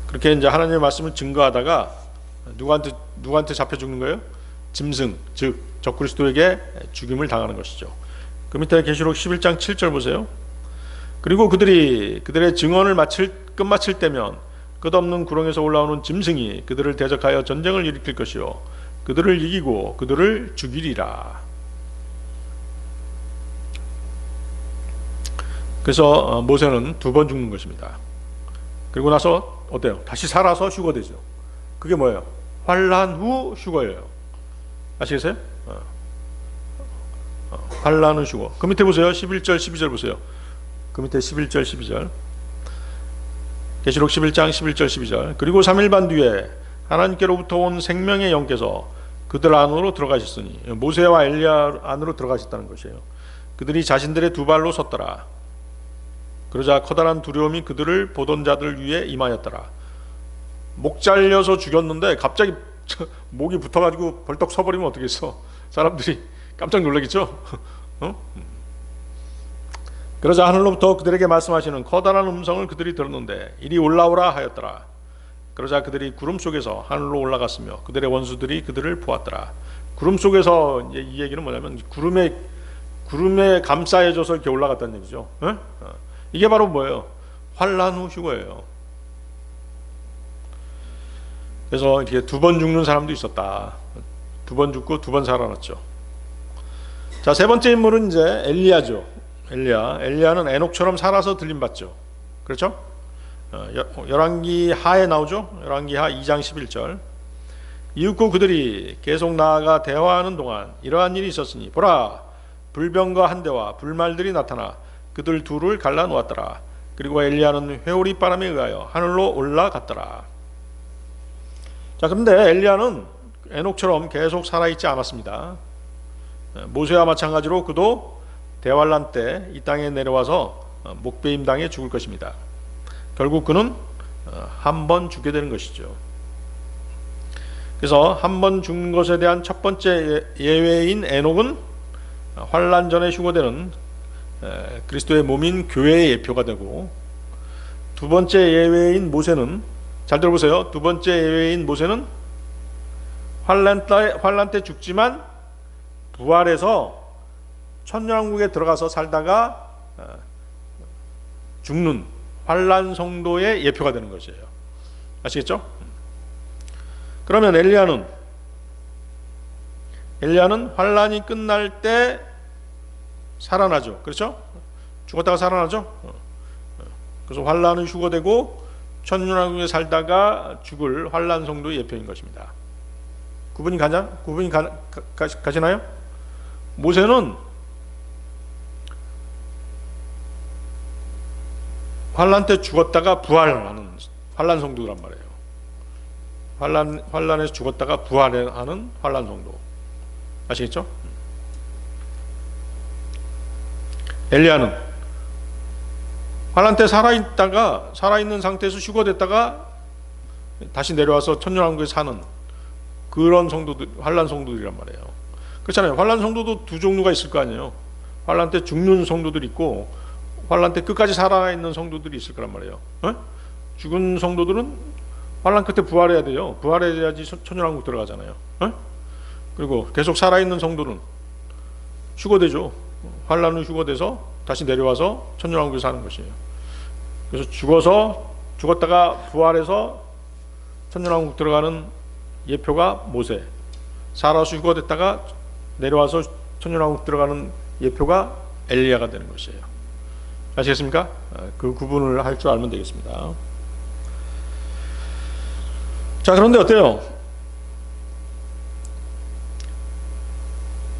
그렇게 이제 하나님의 말씀을 증거하다가 누구한테 잡혀 죽는 거예요? 짐승, 즉 적그리스도에게 죽임을 당하는 것이죠. 그 밑에 계시록 11장 7절 보세요. 그리고 그들의 증언을 끝마칠 때면 끝없는 구렁에서 올라오는 짐승이 그들을 대적하여 전쟁을 일으킬 것이요 그들을 이기고 그들을 죽이리라. 그래서 모세는 두 번 죽는 것입니다. 그리고 나서 어때요? 다시 살아서 휴거되죠. 그게 뭐예요? 환란 후 휴거예요. 아시겠어요? 환란 후 휴거. 그 밑에 보세요. 11절 12절 보세요. 그 밑에 11절 12절. 계시록 11장 11절 12절. 그리고 3일 반 뒤에 하나님께로부터 온 생명의 영께서 그들 안으로 들어가셨으니 모세와 엘리야 안으로 들어가셨다는 것이에요. 그들이 자신들의 두 발로 섰더라. 그러자 커다란 두려움이 그들을 보던 자들 위에 임하였더라. 목 잘려서 죽였는데 갑자기 목이 붙어가지고 벌떡 서버리면 어떻겠어? 사람들이 깜짝 놀라겠죠? 어? 그러자 하늘로부터 그들에게 말씀하시는 커다란 음성을 그들이 들었는데 이리 올라오라 하였더라. 그러자 그들이 구름 속에서 하늘로 올라갔으며 그들의 원수들이 그들을 보았더라. 구름 속에서 이제 이 얘기는 뭐냐면 구름에 감싸여져서 이렇게 올라갔다는 얘기죠. 어? 이게 바로 뭐예요? 환난 후 휴거예요. 그래서 이렇게 2번 죽는 사람도 있었다. 2번 죽고 2번 살아났죠. 자, 세 번째 인물은 이제 엘리야죠. 엘리야는 에녹처럼 살아서 들림받죠. 그렇죠? 열왕기 하에 나오죠. 열왕기 하 2장 11절. 이윽고 그들이 계속 나아가 대화하는 동안 이러한 일이 있었으니 보라, 불병과 한 대와 불말들이 나타나 그들 둘을 갈라놓았더라. 그리고 엘리야는 회오리 바람에 의하여 하늘로 올라갔더라. 자, 그런데 엘리야는 에녹처럼 계속 살아있지 않았습니다. 모세와 마찬가지로 그도 대환란 때 이 땅에 내려와서 목베임 당해 죽을 것입니다. 결국 그는 한 번 죽게 되는 것이죠. 그래서 한 번 죽는 것에 대한 첫 번째 예외인 에녹은 환란 전에 휴거되는 그리스도의 몸인 교회의 예표가 되고, 두 번째 예외인 모세는, 잘 들어보세요, 두 번째 예외인 모세는 환란 때 죽지만 부활해서 천년왕국에 들어가서 살다가 죽는 환란 성도의 예표가 되는 것이에요. 아시겠죠? 그러면 엘리야는 환란이 끝날 때 살아나죠. 그렇죠? 죽었다가 살아나죠. 그래서 환란은 휴거되고 천년왕국에 살다가 죽을 환란 성도의 예표인 것입니다. 구분이 가시나요? 모세는 환란 때 죽었다가 부활하는 환란 성도란 말이에요. 환란에서 죽었다가 부활하는 환란 성도. 아시겠죠? 엘리야는 환란 때 살아있는 상태에서 휴거됐다가 다시 내려와서 천년왕국에 사는 그런 성도들, 환란 성도들이란 말이에요. 그렇잖아요. 환란 성도도 두 종류가 있을 거 아니에요. 환란 때 죽는 성도들이 있고 환란 때 끝까지 살아있는 성도들이 있을 거란 말이에요. 죽은 성도들은 환란 끝에 부활해야 돼요. 부활해야지 천년왕국 들어가잖아요. 그리고 계속 살아있는 성도는 휴거되죠. 환란 후 휴거돼서 다시 내려와서 천년왕국에 사는 것이에요. 그래서 죽었다가 부활해서 천년왕국 들어가는 예표가 모세, 살아서 휴거됐다가 내려와서 천년왕국 들어가는 예표가 엘리야가 되는 것이에요. 아시겠습니까? 그 구분을 할 줄 알면 되겠습니다. 자, 그런데 어때요?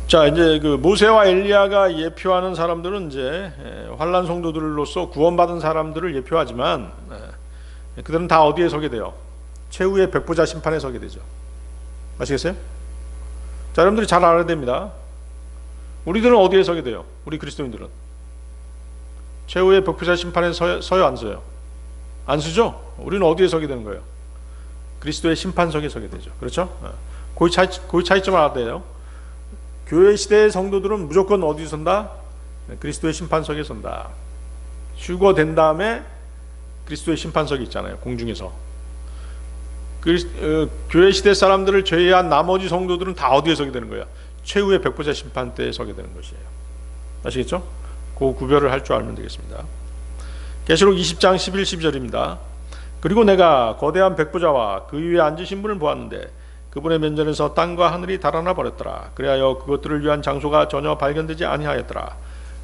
자, 이제 그 모세와 엘리야가 예표하는 사람들은 이제 환란 성도들로서 구원받은 사람들을 예표하지만 그들은 다 어디에 서게 돼요? 최후의 백보자 심판에 서게 되죠. 아시겠어요? 자, 여러분들이 잘 알아야 됩니다. 우리들은 어디에 서게 돼요? 우리 그리스도인들은 최후의 백보자 심판에 서요, 안 서요? 안 서죠? 우리는 어디에 서게 되는 거예요? 그리스도의 심판석에 서게 되죠. 그렇죠? 그 차이점을 알아야 돼요. 교회 시대의 성도들은 무조건 어디 선다? 그리스도의 심판석에 선다. 휴거된 다음에 그리스도의 심판석이 있잖아요. 공중에서. 교회 시대 사람들을 제외한 나머지 성도들은 다 어디에 서게 되는 거예요? 최후의 백보자 심판 때에 서게 되는 것이에요. 아시겠죠? 그 구별을 할 줄 알면 되겠습니다. 계시록 20장 11, 12절입니다. 그리고 내가 거대한 백보자와 그 위에 앉으신 분을 보았는데 그분의 면전에서 땅과 하늘이 달아나 버렸더라. 그리하여 그것들을 위한 장소가 전혀 발견되지 아니하였더라.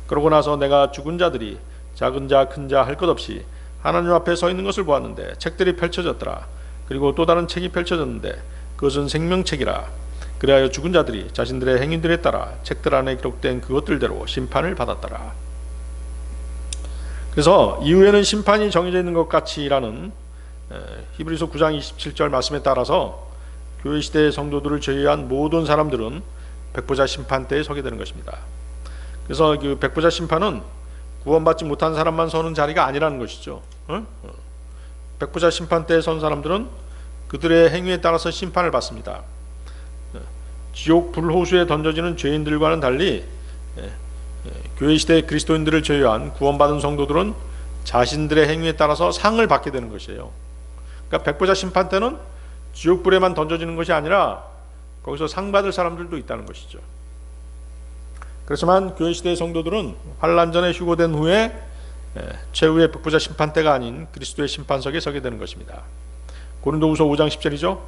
그러고 나서 내가 죽은 자들이 작은 자 큰 자 할 것 없이 하나님 앞에 서 있는 것을 보았는데 책들이 펼쳐졌더라. 그리고 또 다른 책이 펼쳐졌는데 그것은 생명책이라. 그리하여 죽은 자들이 자신들의 행위들에 따라 책들 안에 기록된 그것들대로 심판을 받았더라. 그래서 이후에는 심판이 정해져 있는 것 같이라는 히브리서 9장 27절 말씀에 따라서 교회 시대의 성도들을 제외한 모든 사람들은 백보자 심판 때에 서게 되는 것입니다. 그래서 그 백보자 심판은 구원받지 못한 사람만 서는 자리가 아니라는 것이죠. 백보자 심판 때에 선 사람들은 그들의 행위에 따라서 심판을 받습니다. 지옥 불호수에 던져지는 죄인들과는 달리 교회 시대 그리스도인들을 제외한 구원받은 성도들은 자신들의 행위에 따라서 상을 받게 되는 것이에요. 그러니까 백보자 심판 때는 지옥불에만 던져지는 것이 아니라 거기서 상 받을 사람들도 있다는 것이죠. 그렇지만 교회 시대의 성도들은 환난 전에 휴거된 후에 최후의 백보자 심판 때가 아닌 그리스도의 심판석에 서게 되는 것입니다. 고린도후서 5장 10절이죠.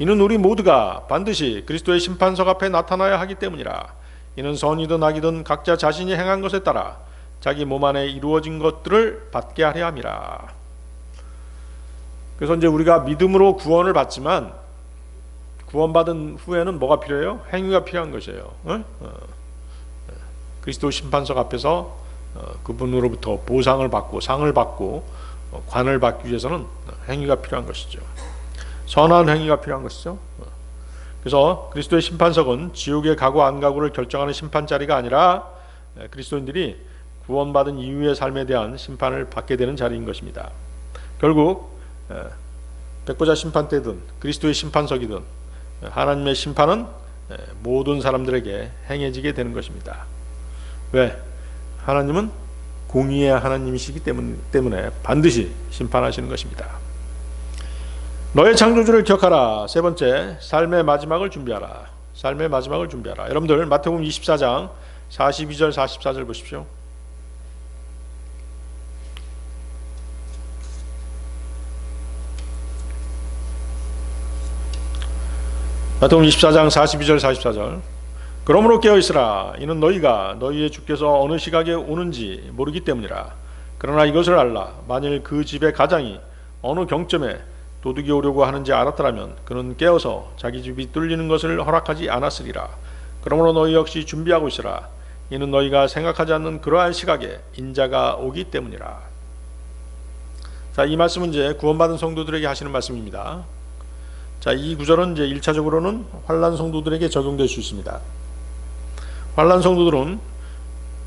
이는 우리 모두가 반드시 그리스도의 심판석 앞에 나타나야 하기 때문이라. 이는 선이든 악이든 각자 자신이 행한 것에 따라 자기 몸 안에 이루어진 것들을 받게 하려 함이라. 그래서 이제 우리가 믿음으로 구원을 받지만 구원받은 후에는 뭐가 필요해요? 행위가 필요한 것이에요. 그리스도 심판석 앞에서 그분으로부터 보상을 받고 상을 받고 관을 받기 위해서는 행위가 필요한 것이죠. 선한 행위가 필요한 것이죠. 그래서 그리스도의 심판석은 지옥에 가고 안 가고를 결정하는 심판 자리가 아니라 그리스도인들이 구원받은 이후의 삶에 대한 심판을 받게 되는 자리인 것입니다. 결국 백보자 심판 때든 그리스도의 심판석이든 하나님의 심판은 모든 사람들에게 행해지게 되는 것입니다. 왜? 하나님은 공의의 하나님이시기 때문에 반드시 심판하시는 것입니다. 너의 창조주를 기억하라. 세 번째, 삶의 마지막을 준비하라. 삶의 마지막을 준비하라. 여러분들 마태복음 24장 42절 44절 보십시오. 마태복음 24장 42절 44절. 그러므로 깨어있으라. 이는 너희가 너희의 주께서 어느 시각에 오는지 모르기 때문이라. 그러나 이것을 알라. 만일 그 집의 가장이 어느 경점에 도둑이 오려고 하는지 알았더라면 그는 깨어서 자기 집이 뚫리는 것을 허락하지 않았으리라. 그러므로 너희 역시 준비하고 있으라. 이는 너희가 생각하지 않는 그러한 시각에 인자가 오기 때문이라. 자, 이 말씀은 이제 구원받은 성도들에게 하시는 말씀입니다. 자, 이 구절은 이제 1차적으로는 환난 성도들에게 적용될 수 있습니다. 환난 성도들은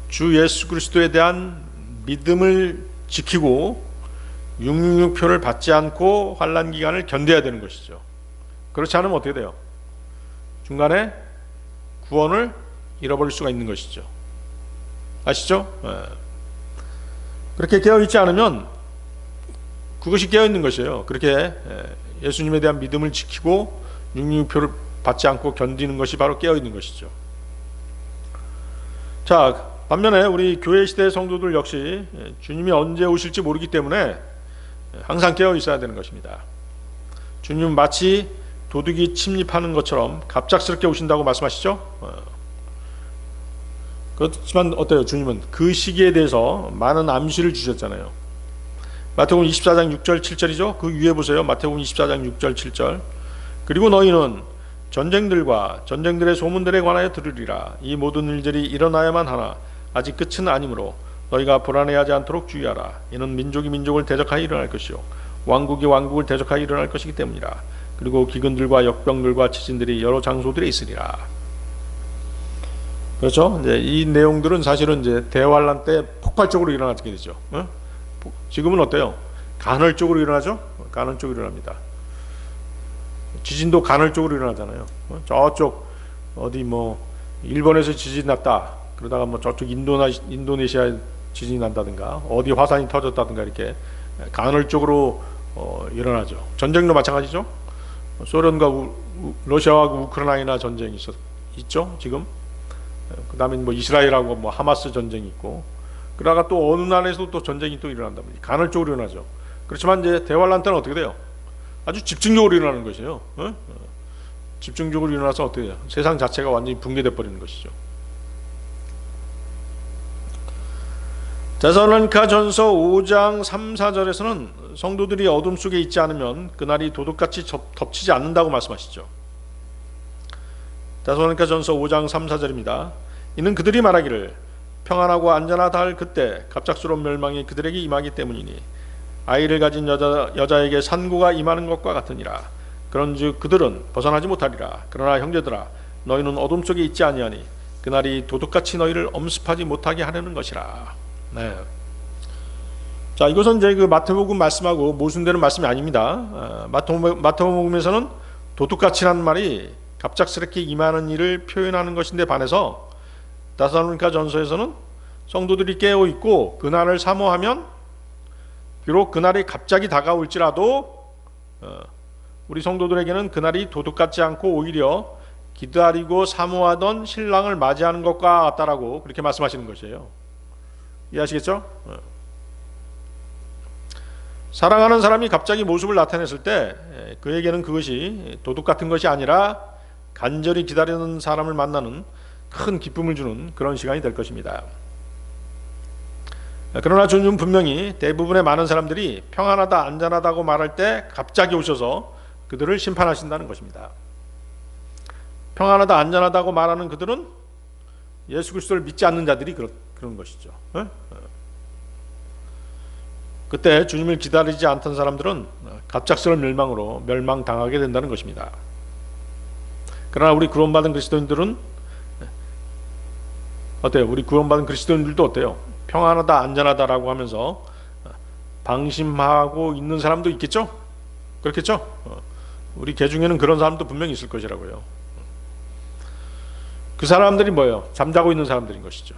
주 예수 그리스도에 대한 믿음을 지키고 666표를 받지 않고 환난 기간을 견뎌야 되는 것이죠. 그렇지 않으면 어떻게 돼요? 중간에 구원을 잃어버릴 수가 있는 것이죠. 아시죠? 그렇게 깨어있지 않으면 그것이 깨어있는 것이에요. 그렇게 예수님에 대한 믿음을 지키고 666표를 받지 않고 견디는 것이 바로 깨어있는 것이죠. 자, 반면에 우리 교회 시대의 성도들 역시 주님이 언제 오실지 모르기 때문에 항상 깨어 있어야 되는 것입니다. 주님은 마치 도둑이 침입하는 것처럼 갑작스럽게 오신다고 말씀하시죠. 그렇지만 어때요? 주님은 그 시기에 대해서 많은 암시를 주셨잖아요. 마태복음 24장 6절 7절이죠. 그 위에 보세요. 마태복음 24장 6절 7절. 그리고 너희는 전쟁들과 전쟁들의 소문들에 관하여 들으리라. 이 모든 일들이 일어나야만 하나 아직 끝은 아니므로 너희가 불안해하지 않도록 주의하라. 이는 민족이 민족을 대적하여 일어날 것이요 왕국이 왕국을 대적하여 일어날 것이기 때문이라. 그리고 기근들과 역병들과 지진들이 여러 장소들에 있으리라. 그렇죠? 이제 이 내용들은 사실은 이제 대환란 때 폭발적으로 일어나게 되죠. 지금은 어때요? 간헐적으로 일어나죠? 간헐적으로 일어납니다. 지진도 간헐적으로 일어나잖아요. 저쪽 어디 뭐 일본에서 지진 났다. 그러다가 뭐 저쪽 인도네시아에 지진이 난다든가 어디 화산이 터졌다든가 이렇게 간헐적으로 일어나죠. 전쟁도 마찬가지죠. 소련과 러시아하고 우크라이나 전쟁이 있죠 지금. 그 다음에 뭐 이스라엘하고 뭐 하마스 전쟁이 있고, 그러다가 또 어느 나라에서 또 전쟁이 또 일어난단 말이에요. 간헐적으로 일어나죠. 그렇지만 이제 대환란 때는 어떻게 돼요? 아주 집중적으로 일어나는 것이에요. 집중적으로 일어나서 어떻게 돼요? 세상 자체가 완전히 붕괴돼 버리는 것이죠. 데살로니가전서 5장 3, 4절에서는 성도들이 어둠 속에 있지 않으면 그날이 도둑같이 덮치지 않는다고 말씀하시죠. 데살로니가전서 5장 3, 4절입니다. 이는 그들이 말하기를 평안하고 안전하다 할 그때 갑작스러운 멸망이 그들에게 임하기 때문이니 아이를 가진 여자에게 산고가 임하는 것과 같으니라. 그런즉 그들은 벗어나지 못하리라. 그러나 형제들아 너희는 어둠 속에 있지 아니하니 그날이 도둑같이 너희를 엄습하지 못하게 하려는 것이라. 네. 자, 이것은 이제 그 마태복음 말씀하고 모순되는 말씀이 아닙니다. 마태복음에서는 도둑같이라는 말이 갑작스럽게 임하는 일을 표현하는 것인데 반해서 데살로니가 전서에서는 성도들이 깨어 있고 그날을 사모하면 비록 그날이 갑자기 다가올지라도 우리 성도들에게는 그날이 도둑 같지 않고 오히려 기다리고 사모하던 신랑을 맞이하는 것과 같다라고 그렇게 말씀하시는 것이에요. 이해하시겠죠? 사랑하는 사람이 갑자기 모습을 나타냈을 때 그에게는 그것이 도둑 같은 것이 아니라 간절히 기다리는 사람을 만나는 큰 기쁨을 주는 그런 시간이 될 것입니다. 그러나 주님은 분명히 대부분의 많은 사람들이 평안하다 안전하다고 말할 때 갑자기 오셔서 그들을 심판하신다는 것입니다. 평안하다 안전하다고 말하는 그들은 예수 그리스도를 믿지 않는 자들이 그런 것이죠. 그때 주님을 기다리지 않던 사람들은 갑작스러운 멸망으로 멸망당하게 된다는 것입니다. 그러나 우리 구원받은 그리스도인들은 어때요? 우리 구원받은 그리스도인들도 어때요? 평안하다 안전하다라고 하면서 방심하고 있는 사람도 있겠죠? 그렇겠죠? 우리 개 중에는 그런 사람도 분명히 있을 것이라고요. 그 사람들이 뭐예요? 잠자고 있는 사람들인 것이죠.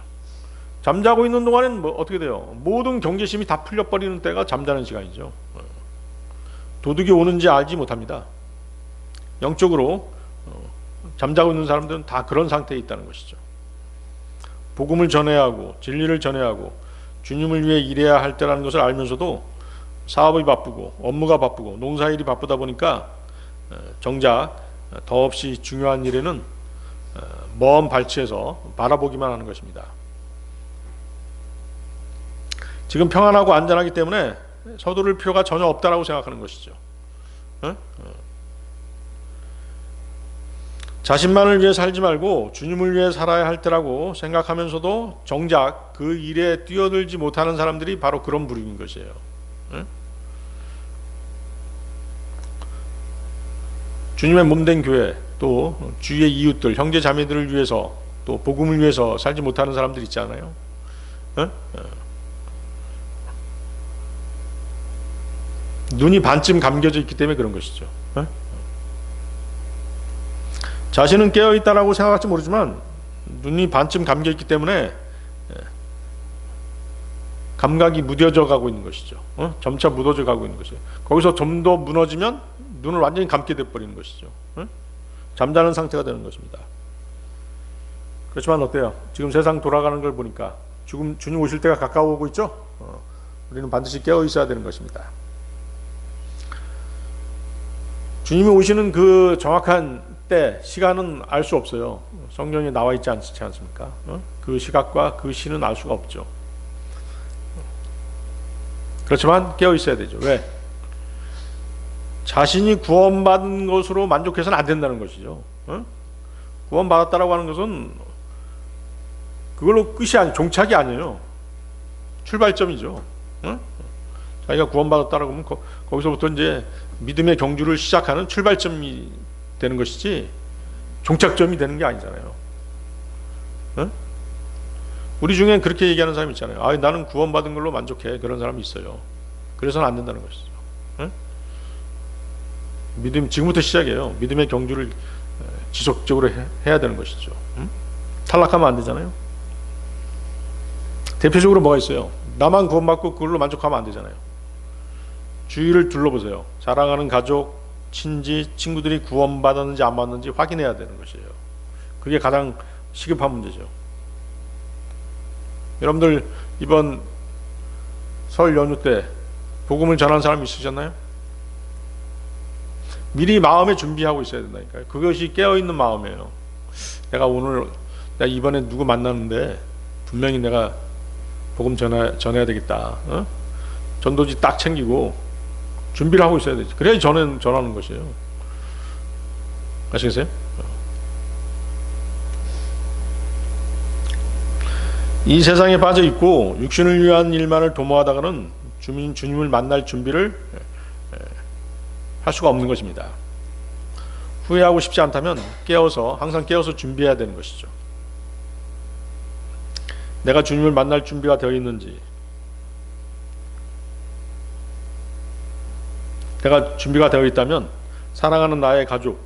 잠자고 있는 동안에는 어떻게 돼요? 모든 경계심이 다 풀려버리는 때가 잠자는 시간이죠. 도둑이 오는지 알지 못합니다. 영적으로 잠자고 있는 사람들은 다 그런 상태에 있다는 것이죠. 복음을 전해야 하고 진리를 전해야 하고 주님을 위해 일해야 할 때라는 것을 알면서도 사업이 바쁘고 업무가 바쁘고 농사일이 바쁘다 보니까 정작 더없이 중요한 일에는 먼 발치에서 바라보기만 하는 것입니다. 지금 평안하고 안전하기 때문에 서두를 필요가 전혀 없다라고 생각하는 것이죠. 자신만을 위해 살지 말고 주님을 위해 살아야 할 때라고 생각하면서도 정작 그 일에 뛰어들지 못하는 사람들이 바로 그런 부류인 것이에요. 주님의 몸된 교회, 또 주위의 이웃들, 형제 자매들을 위해서, 또 복음을 위해서 살지 못하는 사람들 있잖아요. 눈이 반쯤 감겨져 있기 때문에 그런 것이죠. 자신은 깨어있다라고 생각할지 모르지만 눈이 반쯤 감겨있기 때문에 감각이 무뎌져 가고 있는 것이죠. 점차 무뎌져 가고 있는 것이에요. 거기서 좀 더 무너지면 눈을 완전히 감게 돼버리는 것이죠. 잠자는 상태가 되는 것입니다. 그렇지만 어때요? 지금 세상 돌아가는 걸 보니까 주님 오실 때가 가까워오고 있죠? 우리는 반드시 깨어 있어야 되는 것입니다. 주님이 오시는 그 정확한 때, 시간은 알 수 없어요. 성경에 나와 있지 않습니까? 그 시각과 그 시는 알 수가 없죠. 그렇지만 깨어 있어야 되죠. 왜? 자신이 구원받은 것으로 만족해서는 안 된다는 것이죠. 구원받았다라고 하는 것은 그걸로 끝이 아니에요. 종착이 아니에요. 출발점이죠. 자기가 구원받았다라고 하면 거기서부터 이제 믿음의 경주를 시작하는 출발점이 되는 것이지 종착점이 되는 게 아니잖아요. 우리 중엔 그렇게 얘기하는 사람이 있잖아요. 나는 구원받은 걸로 만족해. 그런 사람이 있어요. 그래서는 안 된다는 것이죠. 지금부터 시작이에요. 믿음의 경주를 지속적으로 해야 되는 것이죠. 탈락하면 안 되잖아요. 대표적으로 뭐가 있어요? 나만 구원받고 그걸로 만족하면 안 되잖아요. 주위를 둘러보세요. 사랑하는 가족, 친지, 친구들이 구원받았는지 안 받았는지 확인해야 되는 것이에요. 그게 가장 시급한 문제죠. 여러분들 이번 설 연휴 때 복음을 전한 사람 있으셨나요? 미리 마음에 준비하고 있어야 된다니까요. 그것이 깨어있는 마음이에요. 내가 이번에 누구 만나는데 분명히 내가 복음 전해야 되겠다. 전도지 딱 챙기고 준비를 하고 있어야 되지. 그래야 전하는 것이에요. 아시겠어요? 이 세상에 빠져 있고 육신을 위한 일만을 도모하다가는 주님을 만날 준비를 할 수가 없는 것입니다. 후회하고 싶지 않다면 항상 깨어서 준비해야 되는 것이죠. 내가 주님을 만날 준비가 되어 있는지, 내가 준비가 되어 있다면 사랑하는 나의 가족,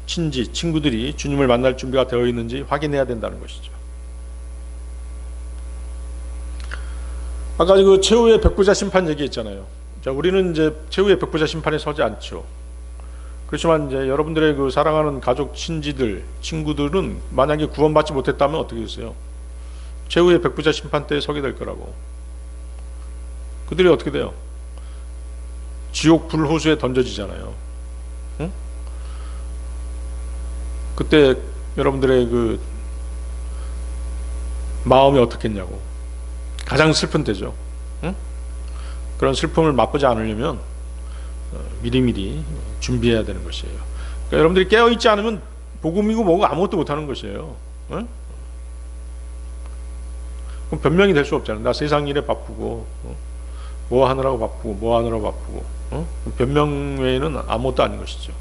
친지, 친구들이 주님을 만날 준비가 되어 있는지 확인해야 된다는 것이죠. 아까 그 최후의 백부자 심판 얘기했잖아요. 자, 우리는 이제 최후의 백부자 심판에 서지 않죠. 그렇지만 이제 여러분들의 그 사랑하는 가족, 친지들, 친구들은 만약에 구원받지 못했다면 어떻게 됐어요? 최후의 백부자 심판 때에 서게 될 거라고. 그들이 어떻게 돼요? 지옥 불호수에 던져지잖아요. 응? 그때 여러분들의 그 마음이 어떻겠냐고. 가장 슬픈 때죠. 응? 그런 슬픔을 맛보지 않으려면 미리미리 준비해야 되는 것이에요. 그러니까 여러분들이 깨어있지 않으면 복음이고 뭐고 아무것도 못하는 것이에요. 응? 그럼 변명이 될 수 없잖아요. 나 세상 일에 바쁘고 뭐 하느라고 바쁘고 뭐 하느라고 바쁘고 변명 외에는 아무것도 아닌 것이죠.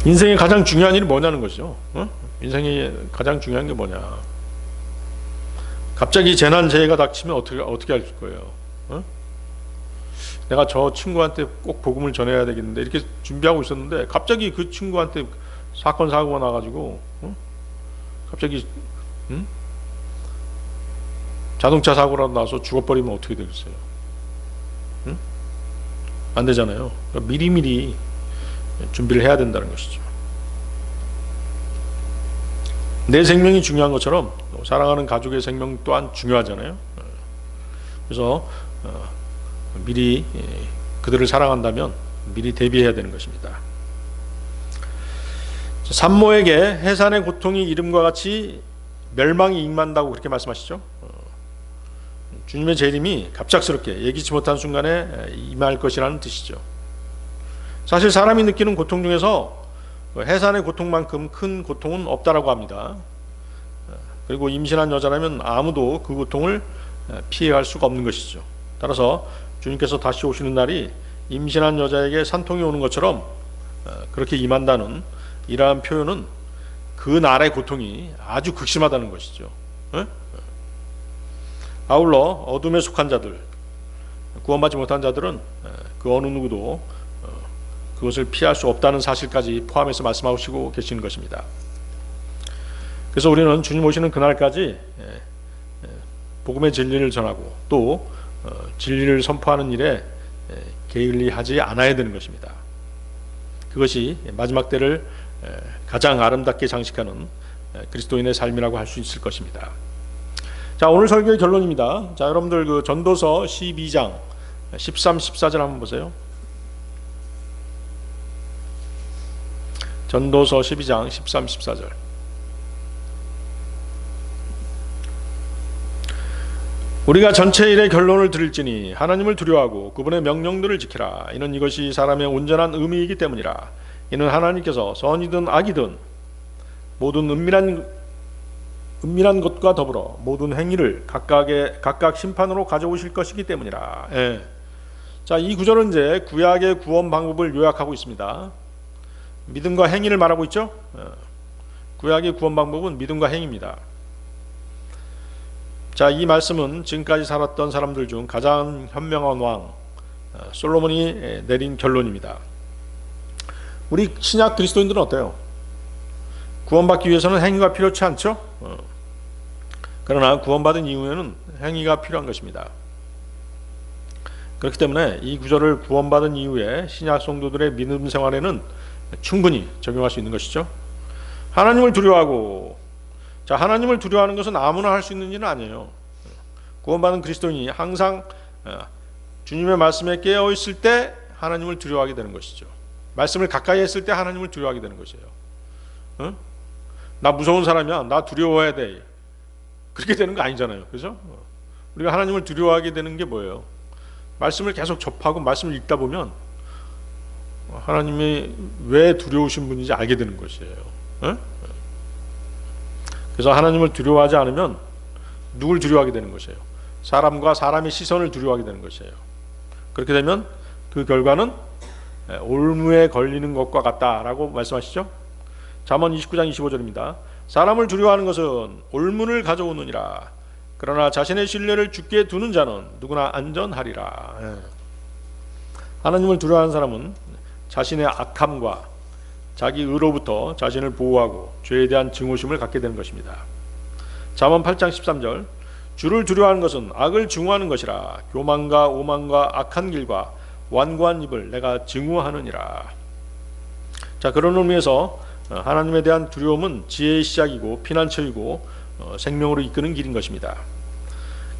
인생의 가장 중요한 일이 뭐냐는 것이죠. 인생의 가장 중요한 게 뭐냐. 갑자기 재난 재해가 닥치면 어떻게 할 거예요? 내가 저 친구한테 꼭 복음을 전해야 되겠는데 이렇게 준비하고 있었는데 갑자기 그 친구한테 사건 사고가 나가지고 갑자기 자동차 사고라도 나서 죽어버리면 어떻게 되겠어요? 안 되잖아요. 그러니까 미리미리 준비를 해야 된다는 것이죠. 내 생명이 중요한 것처럼 사랑하는 가족의 생명 또한 중요하잖아요. 그래서 미리 그들을 사랑한다면 미리 대비해야 되는 것입니다. 산모에게 해산의 고통이 이름과 같이 멸망이 임한다고 그렇게 말씀하시죠. 주님의 재림이 갑작스럽게 예기치 못한 순간에 임할 것이라는 뜻이죠. 사실 사람이 느끼는 고통 중에서 해산의 고통만큼 큰 고통은 없다라고 합니다. 그리고 임신한 여자라면 아무도 그 고통을 피해갈 수가 없는 것이죠. 따라서 주님께서 다시 오시는 날이 임신한 여자에게 산통이 오는 것처럼 그렇게 임한다는 이러한 표현은 그 날의 고통이 아주 극심하다는 것이죠. 아울러 어둠에 속한 자들, 구원받지 못한 자들은 그 어느 누구도 그것을 피할 수 없다는 사실까지 포함해서 말씀하시고 계시는 것입니다. 그래서 우리는 주님 오시는 그날까지 복음의 진리를 전하고 또 진리를 선포하는 일에 게을리하지 않아야 되는 것입니다. 그것이 마지막 때를 가장 아름답게 장식하는 그리스도인의 삶이라고 할 수 있을 것입니다. 자, 오늘 설교의 결론입니다. 자, 여러분들 그 전도서 12장 13, 14절 한번 보세요. 전도서 12장 13, 14절. 우리가 전체 일의 결론을 들을지니 하나님을 두려워하고 그분의 명령들을 지키라. 이는 이것이 사람의 온전한 의미이기 때문이라. 이는 하나님께서 선이든 악이든 모든 은밀한 것과 더불어 모든 행위를 각각 심판으로 가져오실 것이기 때문이라. 예. 자, 이 구절은 이제 구약의 구원 방법을 요약하고 있습니다. 믿음과 행위를 말하고 있죠. 구약의 구원 방법은 믿음과 행위입니다. 자, 이 말씀은 지금까지 살았던 사람들 중 가장 현명한 왕 솔로몬이 내린 결론입니다. 우리 신약 그리스도인들은 어때요? 구원받기 위해서는 행위가 필요치 않죠? 그러나 구원받은 이후에는 행위가 필요한 것입니다. 그렇기 때문에 이 구절을 구원받은 이후에 신약 성도들의 믿음 생활에는 충분히 적용할 수 있는 것이죠. 하나님을 두려워하고, 자, 하나님을 두려워하는 것은 아무나 할 수 있는 일은 아니에요. 구원받은 그리스도인이 항상 주님의 말씀에 깨어 있을 때 하나님을 두려워하게 되는 것이죠. 말씀을 가까이 했을 때 하나님을 두려워하게 되는 것이에요. 나 무서운 사람이야, 나 두려워해야 돼, 그렇게 되는 거 아니잖아요. 그죠? 우리가 하나님을 두려워하게 되는 게 뭐예요? 말씀을 계속 접하고 말씀을 읽다 보면 하나님이 왜 두려우신 분인지 알게 되는 것이에요. 그래서 하나님을 두려워하지 않으면 누굴 두려워하게 되는 것이에요? 사람과 사람의 시선을 두려워하게 되는 것이에요. 그렇게 되면 그 결과는 올무에 걸리는 것과 같다라고 말씀하시죠. 잠언 29장 25절입니다. 사람을 두려워하는 것은 올문을 가져오느니라. 그러나 자신의 신뢰를 주께 두는 자는 누구나 안전하리라. 하나님을 두려워하는 사람은 자신의 악함과 자기 의로부터 자신을 보호하고 죄에 대한 증오심을 갖게 되는 것입니다. 잠언 8장 13절 주를 두려워하는 것은 악을 증오하는 것이라 교만과 오만과 악한 길과 완고한 입을 내가 증오하느니라. 자, 그런 의미에서 하나님에 대한 두려움은 지혜의 시작이고 피난처이고 생명으로 이끄는 길인 것입니다.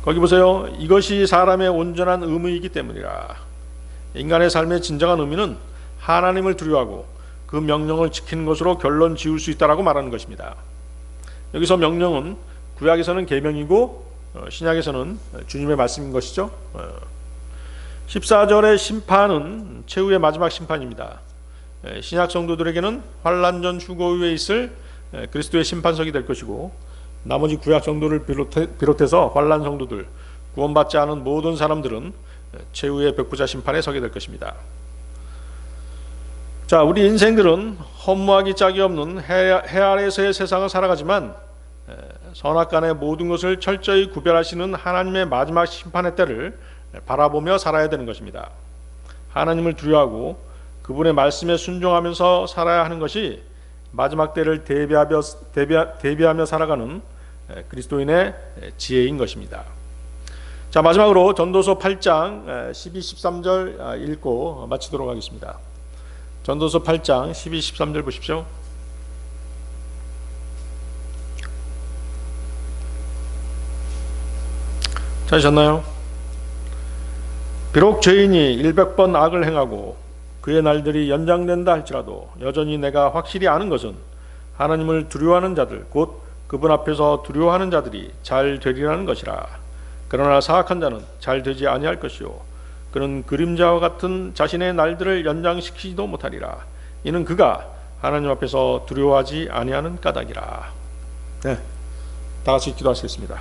거기 보세요. 이것이 사람의 온전한 의무이기 때문이라. 인간의 삶의 진정한 의미는 하나님을 두려워하고 그 명령을 지키는 것으로 결론 지을 수 있다라고 말하는 것입니다. 여기서 명령은 구약에서는 계명이고 신약에서는 주님의 말씀인 것이죠. 14절의 심판은 최후의 마지막 심판입니다. 신약 성도들에게는 환난 전 휴거 후에 있을 그리스도의 심판석이 될 것이고, 나머지 구약 성도를 비롯해서 환난 성도들, 구원받지 않은 모든 사람들은 최후의 벽부자 심판에 서게 될 것입니다. 자, 우리 인생들은 허무하기 짝이 없는 해 아래에서의 세상을 살아가지만 선악간의 모든 것을 철저히 구별하시는 하나님의 마지막 심판의 때를 바라보며 살아야 되는 것입니다. 하나님을 두려워하고 그분의 말씀에 순종하면서 살아야 하는 것이 마지막 때를 대비하며 살아가는 그리스도인의 지혜인 것입니다. 자, 마지막으로 전도서 8장 12, 13절 읽고 마치도록 하겠습니다. 전도서 8장 12, 13절 보십시오. 찾으셨나요? 비록 죄인이 100번 악을 행하고 그의 날들이 연장된다 할지라도 여전히 내가 확실히 아는 것은 하나님을 두려워하는 자들 곧 그분 앞에서 두려워하는 자들이 잘 되리라는 것이라. 그러나 사악한 자는 잘 되지 아니할 것이요 그는 그림자와 같은 자신의 날들을 연장시키지도 못하리라. 이는 그가 하나님 앞에서 두려워하지 아니하는 까닭이라. 네, 다 같이 기도하시겠습니다.